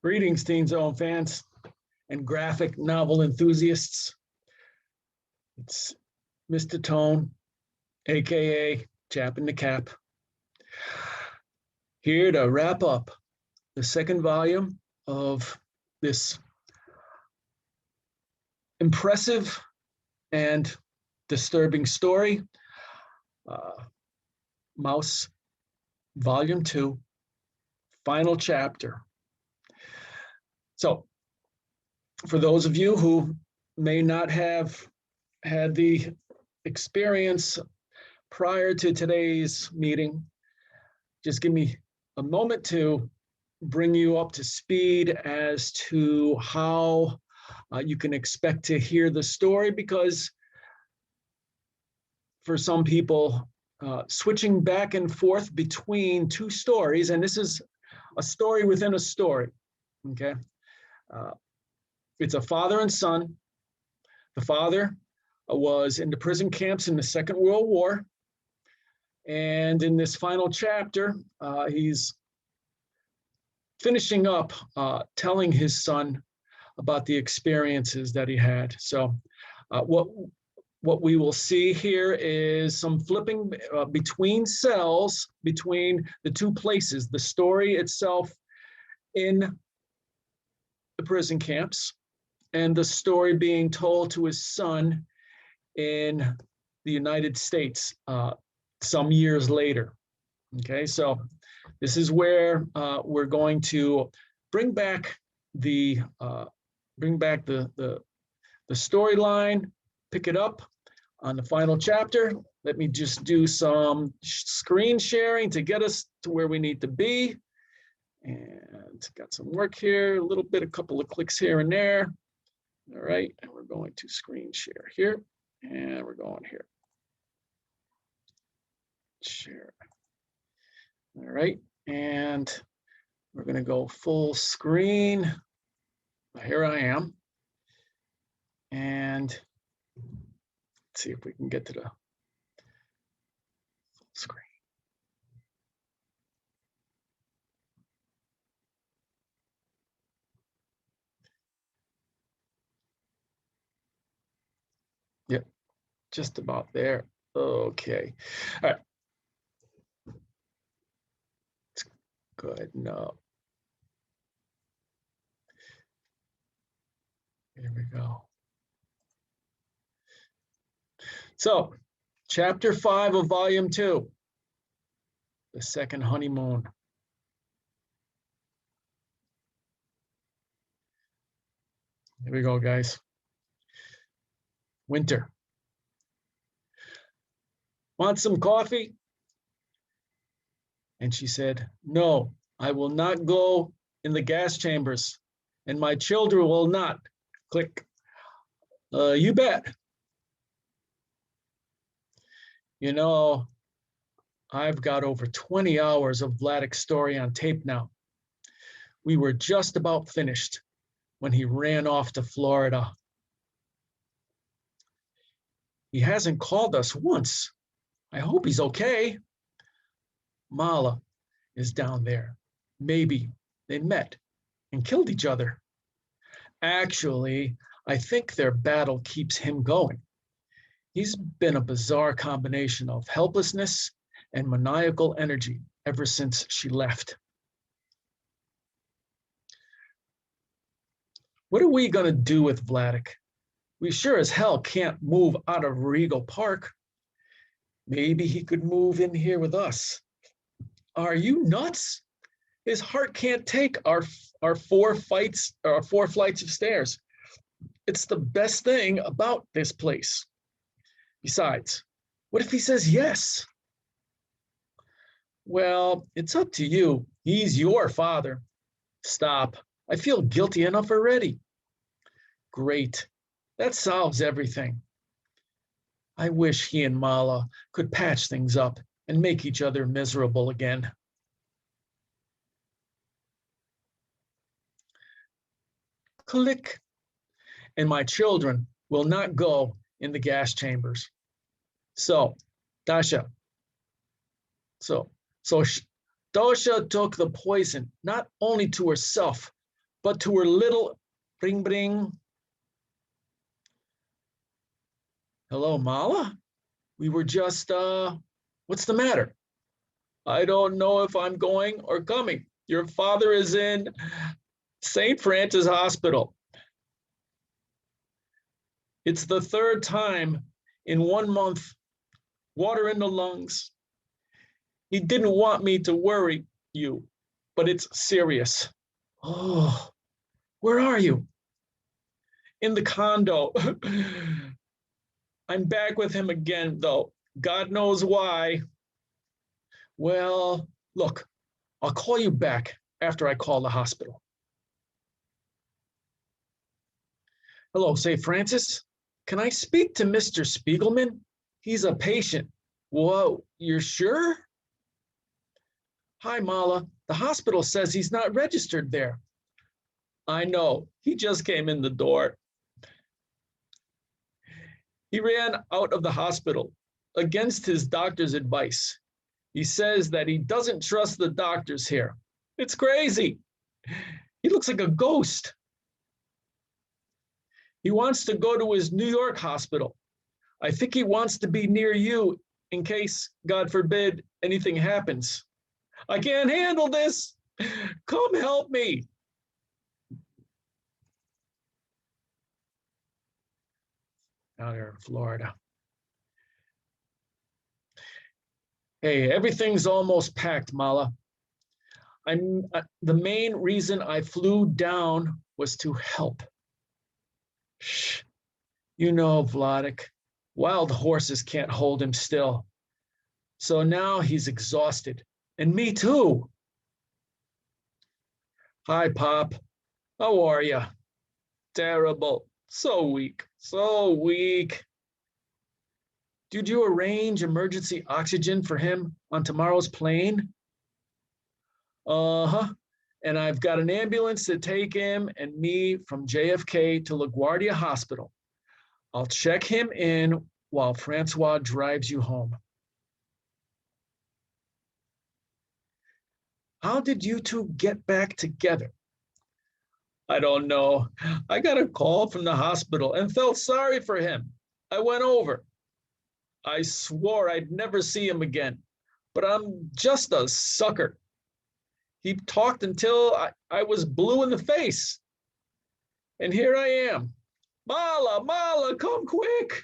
Greetings, Teen Zone fans and graphic novel enthusiasts. It's Mr. Tone, aka Chap in the Cap, here to wrap up the second volume of this impressive and disturbing story, Mouse, Volume 2, final chapter. So, for those of you who may not have had the experience prior to today's meeting, just give me a moment to bring you up to speed as to how you can expect to hear the story, because for some people, switching back and forth between two stories, and this is a story within a story, okay? It's a father and son. The father was in the prison camps in the Second World War. And in this final chapter, he's finishing up telling his son about the experiences that he had. So what we will see here is some flipping between cells, between the two places, the story itself in the prison camps and the story being told to his son in the United States some years later. Okay, so this is where we're going to bring back the storyline, pick it up on the final chapter. Let me just do some screen sharing to get us to where we need to be. And got some work here, a couple of clicks here and there. All right, and we're going to screen share here, and we're going here. Share. All right, and we're going to go full screen. Here I am. And let's see if we can get to the full screen. Yep, just about there. Okay. All right. Let's go ahead and here we go. So, chapter 5 of volume 2, the second honeymoon. Here we go, guys. Winter. Want some coffee? And she said, no, I will not go in the gas chambers, and my children will not. Click. You bet. You know, I've got over 20 hours of Vladik's story on tape now. We were just about finished when he ran off to Florida. He hasn't called us once. I hope he's okay. Mala is down there. Maybe they met and killed each other. Actually, I think their battle keeps him going. He's been a bizarre combination of helplessness and maniacal energy ever since she left. What are we going to do with Vladik? We sure as hell can't move out of Regal Park. Maybe he could move in here with us. Are you nuts? His heart can't take our four flights of stairs. It's the best thing about this place. Besides, what if he says yes? Well, it's up to you. He's your father. Stop. I feel guilty enough already. Great. That solves everything. I wish he and Mala could patch things up and make each other miserable again. Click. And my children will not go in the gas chambers. So, Dasha. So Dosha took the poison not only to herself, but to her little bring bring. Hello, Mala? We were just, what's the matter? I don't know if I'm going or coming. Your father is in St. Francis Hospital. It's the third time in 1 month, water in the lungs. He didn't want me to worry you, but it's serious. Oh, where are you? In the condo. I'm back with him again, though. God knows why. Well, look, I'll call you back after I call the hospital. Hello, St. Francis. Can I speak to Mr. Spiegelman? He's a patient. Whoa, you're sure? Hi, Mala. The hospital says he's not registered there. I know. He just came in the door. He ran out of the hospital against his doctor's advice. He says that he doesn't trust the doctors here. It's crazy. He looks like a ghost. He wants to go to his New York hospital. I think he wants to be near you in case, God forbid, anything happens. I can't handle this. Come help me. Out here in Florida. Hey, everything's almost packed, Mala. The main reason I flew down was to help. Shh. You know, Vladik, wild horses can't hold him still. So now he's exhausted. And me too. Hi, Pop. How are you? Terrible. So weak. So weak. Did you arrange emergency oxygen for him on tomorrow's plane? Uh-huh. And I've got an ambulance to take him and me from JFK to LaGuardia Hospital. I'll check him in while Francois drives you home. How did you two get back together? I don't know. I got a call from the hospital and felt sorry for him. I went over. I swore I'd never see him again, but I'm just a sucker. He talked until I was blue in the face. And here I am. Mala, Mala, come quick.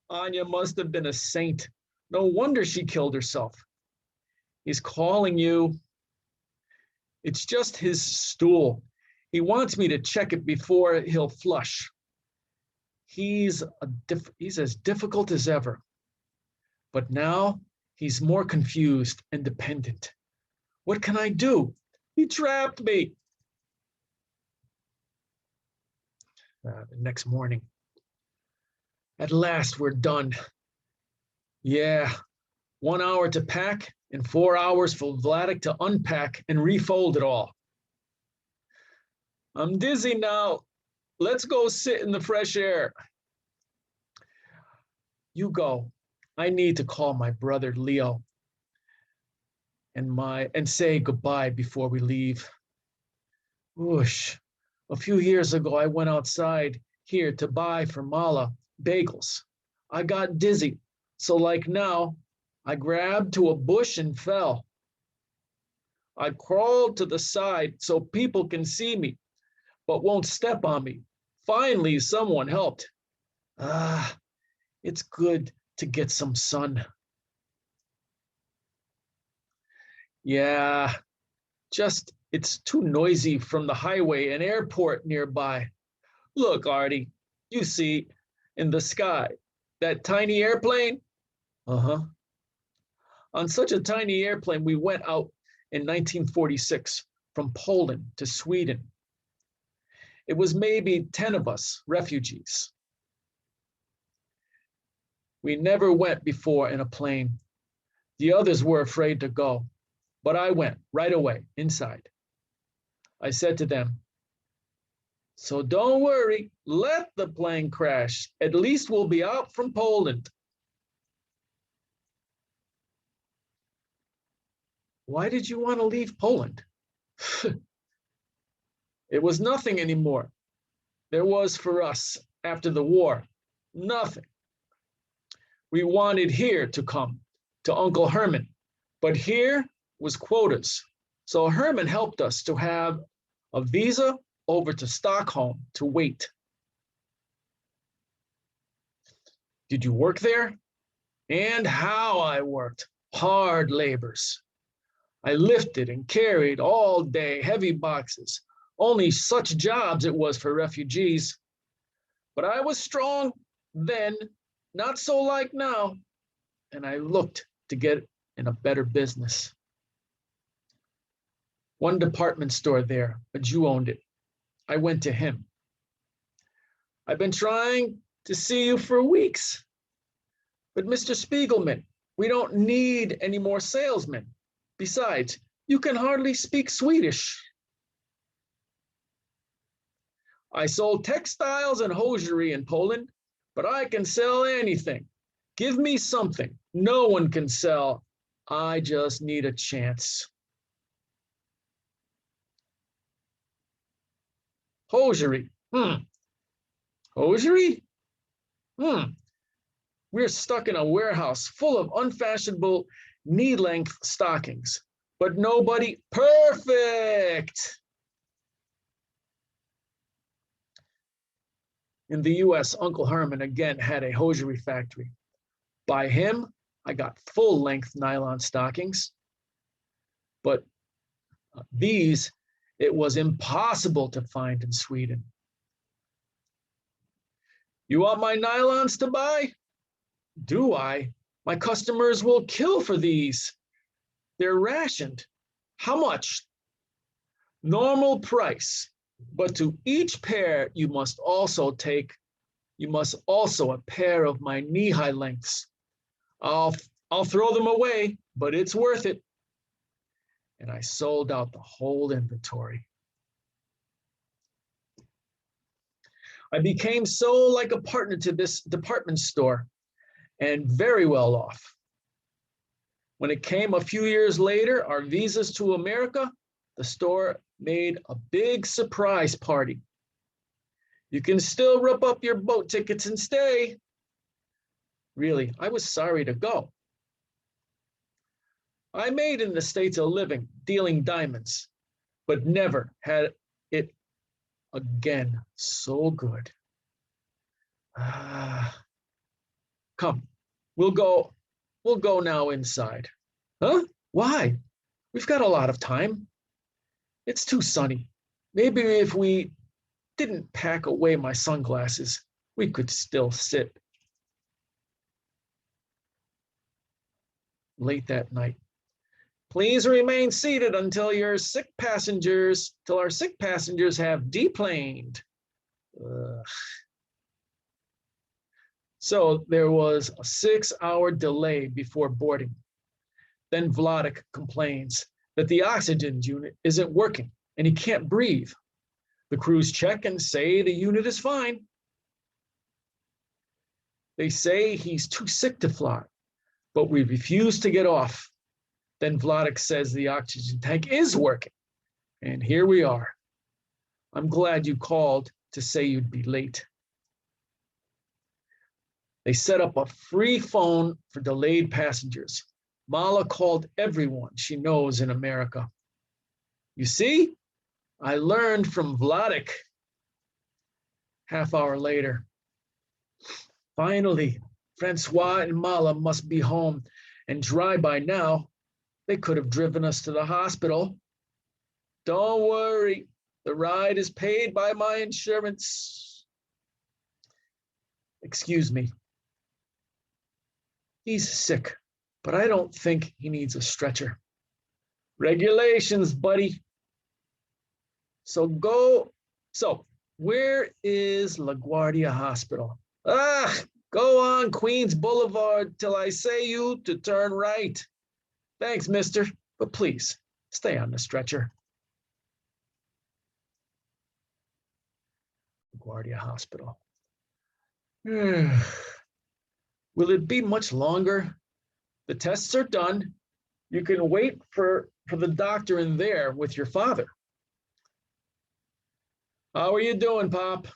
Anya must have been a saint. No wonder she killed herself. He's calling you. It's just his stool. He wants me to check it before he'll flush. He's as difficult as ever. But now he's more confused and dependent. What can I do? He trapped me. The next morning. At last, we're done. Yeah, 1 hour to pack and 4 hours for Vladik to unpack and refold it all. I'm dizzy now. Let's go sit in the fresh air. You go. I need to call my brother Leo and say goodbye before we leave. Whoosh. A few years ago, I went outside here to buy for Mala bagels. I got dizzy, so like now, I grabbed to a bush and fell. I crawled to the side so people can see me, but won't step on me. Finally, someone helped. It's good to get some sun. Yeah, just it's too noisy from the highway and airport nearby. Look, Artie, you see in the sky, that tiny airplane? Uh-huh. On such a tiny airplane, we went out in 1946 from Poland to Sweden. It was maybe 10 of us, refugees. We never went before in a plane. The others were afraid to go, but I went right away inside. I said to them, so don't worry, let the plane crash. At least we'll be out from Poland. Why did you want to leave Poland? It was nothing anymore. There was for us after the war, nothing. We wanted here to come, to Uncle Herman, but here was quotas. So Herman helped us to have a visa over to Stockholm to wait. Did you work there? And how I worked, hard labors. I lifted and carried all day heavy boxes. Only such jobs it was for refugees. But I was strong then, not so like now, and I looked to get in a better business. One department store there, a Jew owned it. I went to him. I've been trying to see you for weeks. But Mr. Spiegelman, we don't need any more salesmen. Besides, you can hardly speak Swedish. I sold textiles and hosiery in Poland, but I can sell anything. Give me something no one can sell. I just need a chance. Hosiery. Hosiery? We're stuck in a warehouse full of unfashionable knee-length stockings, but nobody perfect. In the US, Uncle Herman again had a hosiery factory. By him, I got full-length nylon stockings, but these it was impossible to find in Sweden. You want my nylons to buy? Do I? My customers will kill for these. They're rationed. How much? Normal price. But to each pair, you must also a pair of my knee-high lengths. I'll throw them away, but it's worth it. And I sold out the whole inventory. I became so like a partner to this department store and very well off. When it came a few years later, our visas to America, the store made a big surprise party. You can still rip up your boat tickets and stay. Really, I was sorry to go. I made in the States a living dealing diamonds, but never had it again so good. Come, we'll go now inside. Huh? Why? We've got a lot of time. It's too sunny. Maybe if we didn't pack away my sunglasses, we could still sit. Late that night. Please remain seated until our sick passengers have deplaned. So there was a 6-hour delay before boarding. Then Vladik complains that the oxygen unit isn't working and he can't breathe. The crews check and say the unit is fine. They say he's too sick to fly, but we refuse to get off. Then Vladik says the oxygen tank is working, and here we are. I'm glad you called to say you'd be late. They set up a free phone for delayed passengers. Mala called everyone she knows in America. You see, I learned from Vladik. Half-hour later. Finally, Francois and Mala must be home and dry by now. They could have driven us to the hospital. Don't worry, the ride is paid by my insurance. Excuse me. He's sick, but I don't think he needs a stretcher. Regulations, buddy. So where is LaGuardia Hospital? Go on Queens Boulevard till I say you to turn right. Thanks, mister, but please stay on the stretcher. LaGuardia Hospital. Will it be much longer? The tests are done. You can wait for the doctor in there with your father. How are you doing, Pop?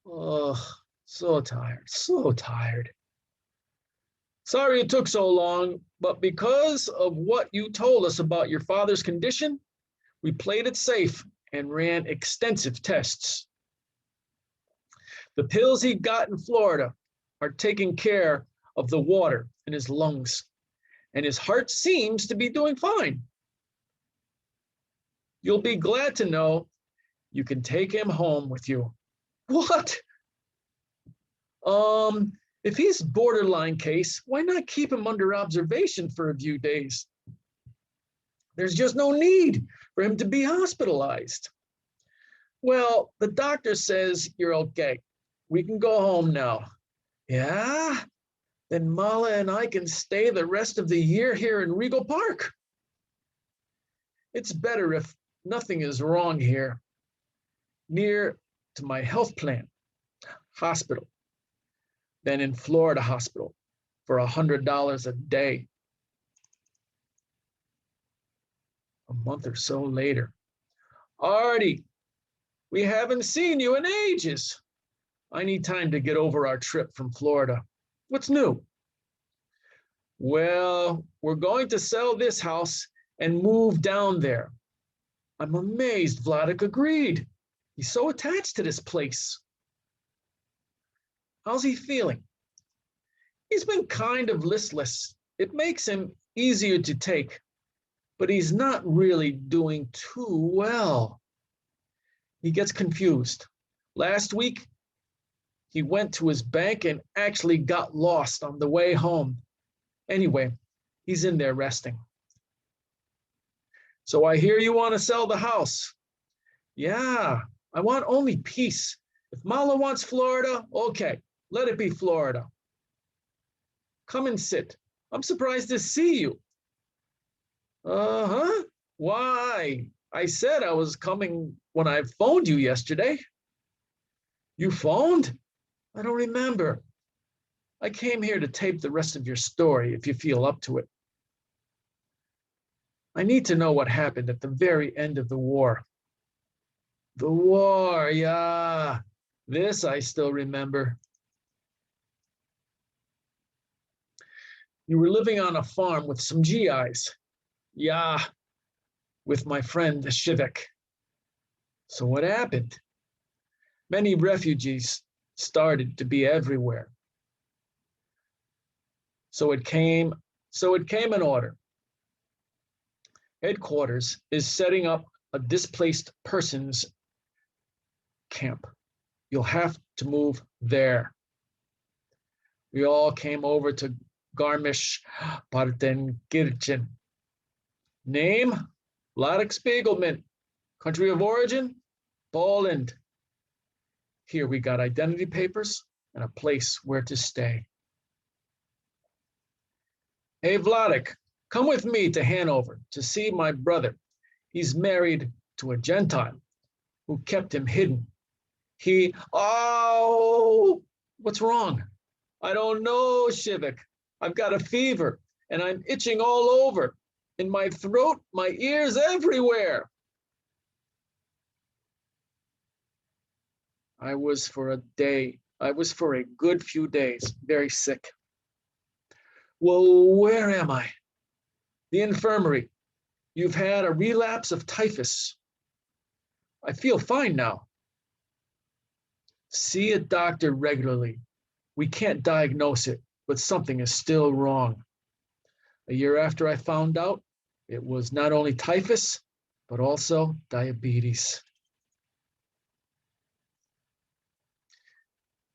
Oh, so tired, so tired. Sorry it took so long, but because of what you told us about your father's condition, we played it safe and ran extensive tests. The pills he got in Florida are taking care of the water in his lungs, and his heart seems to be doing fine. You'll be glad to know you can take him home with you. What? Um, if he's borderline case, why not keep him under observation for a few days? There's just no need for him to be hospitalized. Well, the doctor says you're okay. We can go home now. Yeah? Then Mala and I can stay the rest of the year here in Regal Park. It's better if nothing is wrong here, near to my health plan hospital, than in Florida hospital for $100 a day. A month or so later. Artie, we haven't seen you in ages. I need time to get over our trip from Florida. What's new? Well, we're going to sell this house and move down there. I'm amazed Vladik agreed. He's so attached to this place. How's he feeling? He's been kind of listless. It makes him easier to take, but he's not really doing too well. He gets confused. Last week, he went to his bank and actually got lost on the way home. Anyway, he's in there resting. So I hear you want to sell the house. Yeah, I want only peace. If Mala wants Florida, okay, let it be Florida. Come and sit. I'm surprised to see you. Uh-huh. Why? I said I was coming when I phoned you yesterday. You phoned? I don't remember. I came here to tape the rest of your story if you feel up to it. I need to know what happened at the very end of the war. The war, yeah. This I still remember. You were living on a farm with some GIs. Yeah, with my friend Shivik. So what happened? Many refugees started to be everywhere. So it came an order. Headquarters is setting up a displaced persons camp. You'll have to move there. We all came over to Garmisch Partenkirchen. Name, Vladik Spiegelman. Country of origin, Poland. Here we got identity papers and a place where to stay. Hey, Vladik, come with me to Hanover to see my brother. He's married to a Gentile who kept him hidden. What's wrong? I don't know, Shivik. I've got a fever and I'm itching all over. In my throat, my ears, everywhere. I was for a good few days, very sick. Well, where am I? The infirmary. You've had a relapse of typhus. I feel fine now. See a doctor regularly. We can't diagnose it, but something is still wrong. A year after I found out, it was not only typhus, but also diabetes.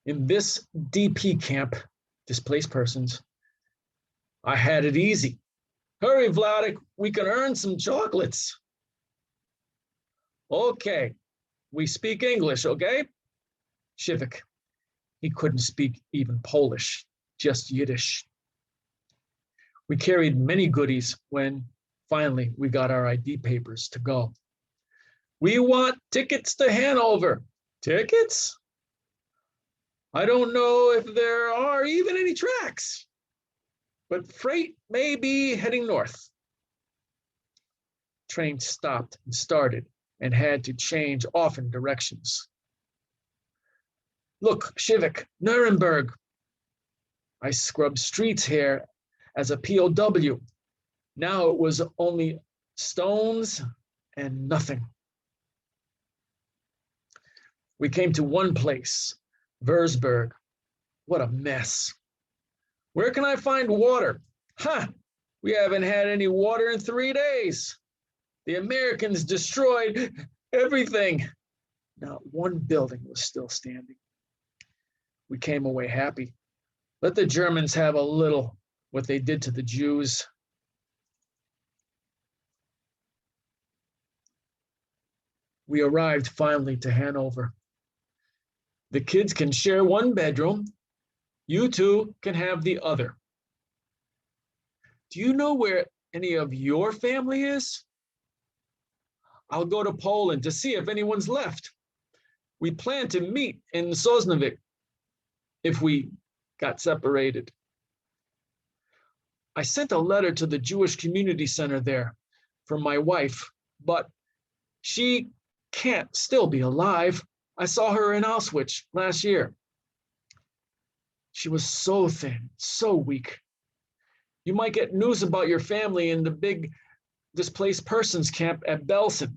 In this DP camp, displaced persons, I had it easy. Hurry, Vladik, we can earn some chocolates. Okay, we speak English, okay? Shivik, he couldn't speak even Polish, just Yiddish. We carried many goodies when finally we got our ID papers to go. We want tickets to Hanover. Tickets? I don't know if there are even any tracks, but freight may be heading north. Train stopped and started, and had to change often directions. Look, Shivik, Nuremberg. I scrubbed streets here as a POW. Now it was only stones and nothing. We came to one place, Würzburg. What a mess. Where can I find water? Ha! We haven't had any water in 3 days. The Americans destroyed everything. Not one building was still standing. We came away happy. Let the Germans have a little what they did to the Jews. We arrived finally to Hanover. The kids can share one bedroom. You two can have the other. Do you know where any of your family is? I'll go to Poland to see if anyone's left. We plan to meet in Sosnowiec if we got separated. I sent a letter to the Jewish Community Center there for my wife, but she can't still be alive. I saw her in Auschwitz last year. She was so thin, so weak. You might get news about your family in the big displaced persons camp at Belsen.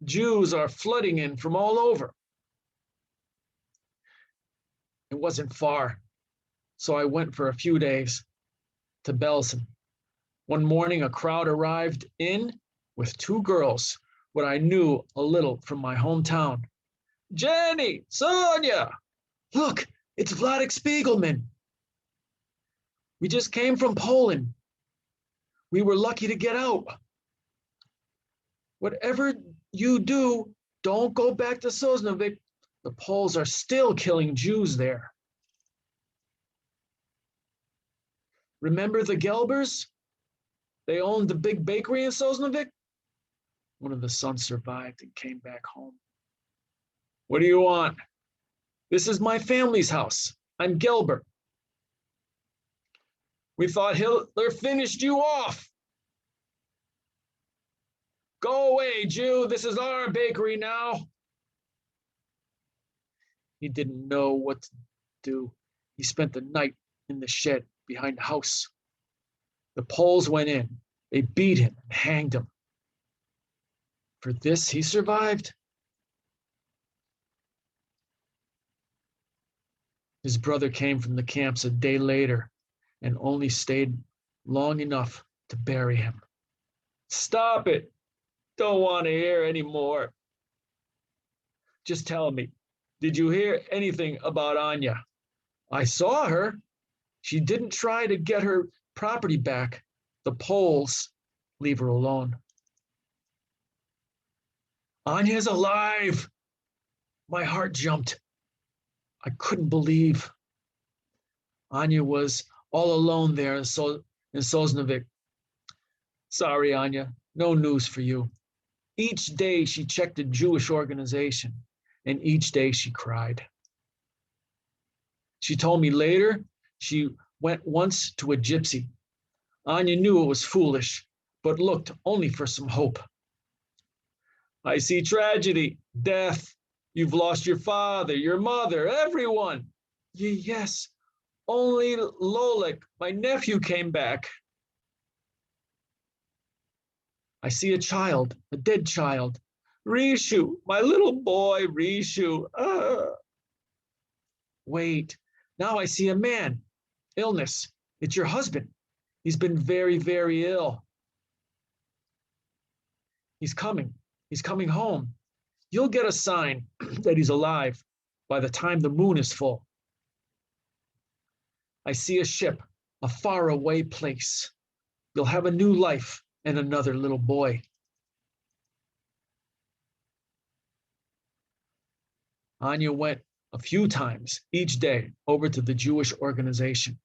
Jews are flooding in from all over. It wasn't far, so I went for a few days to Belsen. One morning, a crowd arrived in with 2 girls, what I knew a little from my hometown. Jenny, Sonia, look, it's Vladek Spiegelman. We just came from Poland. We were lucky to get out. Whatever you do, don't go back to Sosnowiec. The Poles are still killing Jews there. Remember the Gelbers? They owned the big bakery in Sosnowiec. One of the sons survived and came back home. What do you want? This is my family's house. I'm Gelber. We thought Hitler finished you off. Go away, Jew. This is our bakery now. He didn't know what to do. He spent the night in the shed behind the house. The Poles went in. They beat him and hanged him. For this, he survived. His brother came from the camps a day later and only stayed long enough to bury him. Stop it. Don't want to hear anymore. Just tell me, did you hear anything about Anya? I saw her. She didn't try to get her property back. The Poles leave her alone. Anya's alive. My heart jumped. I couldn't believe. Anya was all alone there in Sosnowiec. Sorry, Anya, no news for you. Each day she checked a Jewish organization, and each day she cried. She told me later she went once to a gypsy. Anya knew it was foolish, but looked only for some hope. I see tragedy, death. You've lost your father, your mother, everyone. Yes, only Lolek, my nephew, came back. I see a child, a dead child. Rishu, my little boy, Rishu. Wait, now I see a man. Illness. It's your husband. He's been very, very ill. He's coming. He's coming home. You'll get a sign that he's alive by the time the moon is full. I see a ship, a faraway place. You'll have a new life and another little boy. Anya went a few times each day over to the Jewish organization,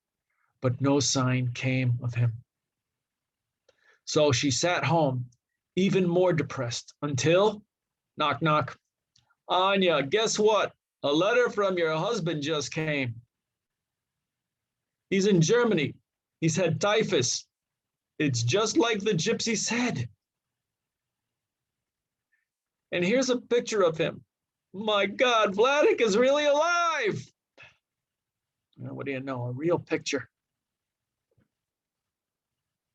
but no sign came of him. So she sat home, even more depressed, until, knock, knock. Anya, guess what? A letter from your husband just came. He's in Germany. He's had typhus. It's just like the gypsy said. And here's a picture of him. My God, Vladik is really alive. What do you know? A real picture.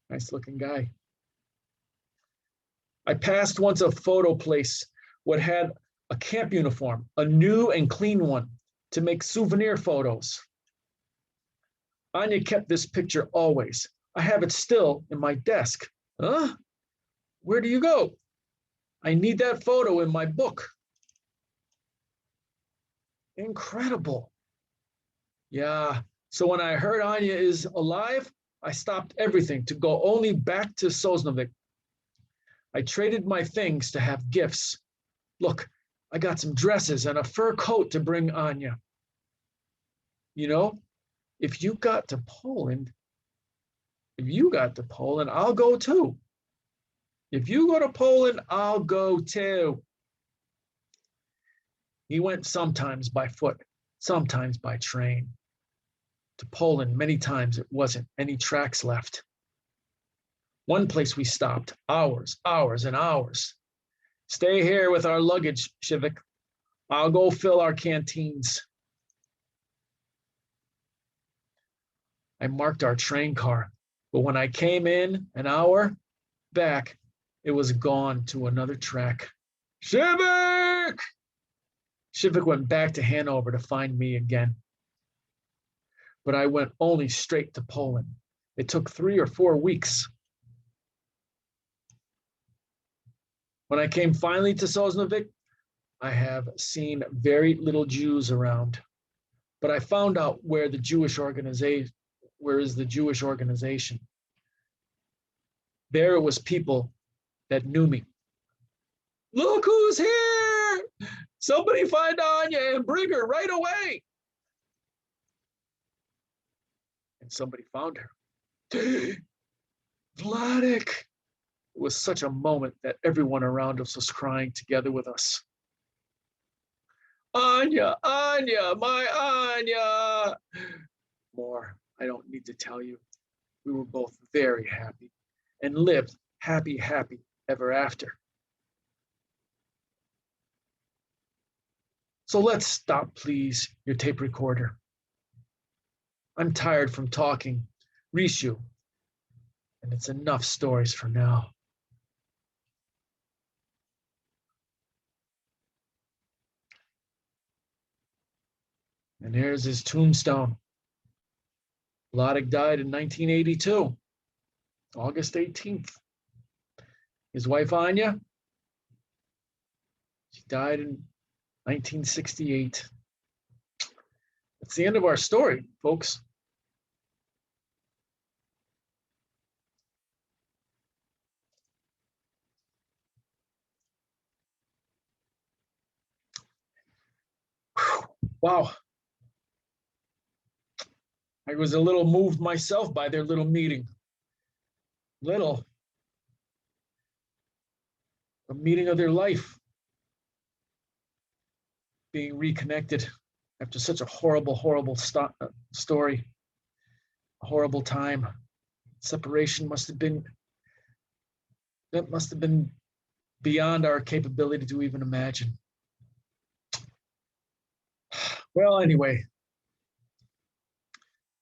Nice looking guy. I passed once a photo place what had a camp uniform, a new and clean one, to make souvenir photos. Anya kept this picture always. I have it still in my desk. Huh? Where do you go? I need that photo in my book. Incredible. Yeah. So when I heard Anya is alive, I stopped everything to go only back to Sosnovic. I traded my things to have gifts. Look, I got some dresses and a fur coat to bring Anya. You know, if you got to Poland, I'll go too. If you go to Poland, I'll go too. He went sometimes by foot, sometimes by train. To Poland, many times it wasn't any tracks left. One place we stopped, hours and hours. Stay here with our luggage, Shivik. I'll go fill our canteens. I marked our train car, but when I came in an hour back, it was gone to another track. Shivik! Shivik went back to Hanover to find me again. But I went only straight to Poland. It took 3 or 4 weeks. When I came finally to Sosnovic, I have seen very little Jews around. But I found out where is the Jewish organization. There it was people that knew me. Look who's here! Somebody find Anya and bring her right away. And somebody found her. Vladik! It was such a moment that everyone around us was crying together with us. Anya, Anya, my Anya! More, I don't need to tell you. We were both very happy and lived happy ever after. So let's stop, please, your tape recorder. I'm tired from talking, Rishu, and it's enough stories for now. And here's his tombstone. Vladik died in 1982, August 18th. His wife, Anya, she died in 1968. That's the end of our story, folks. Wow. I was a little moved myself by their little meeting. A meeting of their life. Being reconnected after such a horrible story. A horrible time. Separation must have been beyond our capability to even imagine. Well, anyway,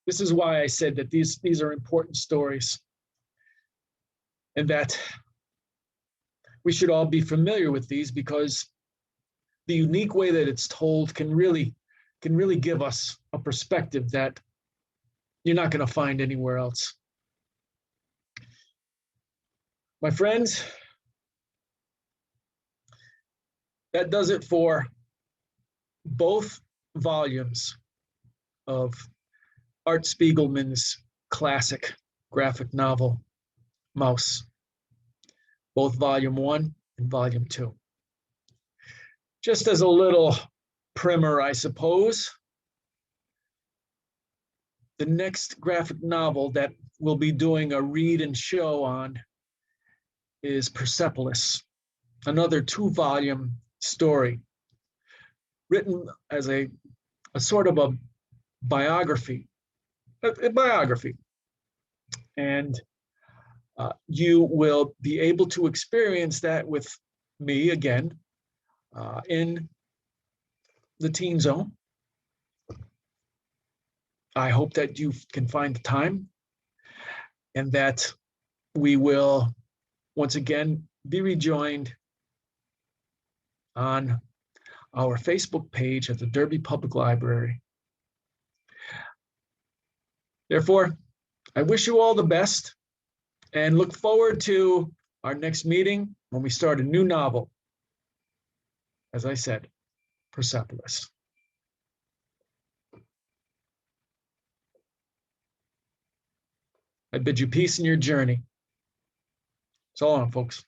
this is why I said that these are important stories and that we should all be familiar with these, because the unique way that it's told can really give us a perspective that you're not going to find anywhere else. My friends, that does it for both volumes of Art Spiegelman's classic graphic novel, Mouse, both volume 1 and volume 2. Just as a little primer, I suppose, the next graphic novel that we'll be doing a read and show on is Persepolis, another 2-volume story written as a sort of a biography. And you will be able to experience that with me again in the teen zone. I hope that you can find the time and that we will once again be rejoined on our Facebook page at the Derby Public Library. Therefore, I wish you all the best and look forward to our next meeting when we start a new novel. As I said, Persepolis. I bid you peace in your journey. So long, folks.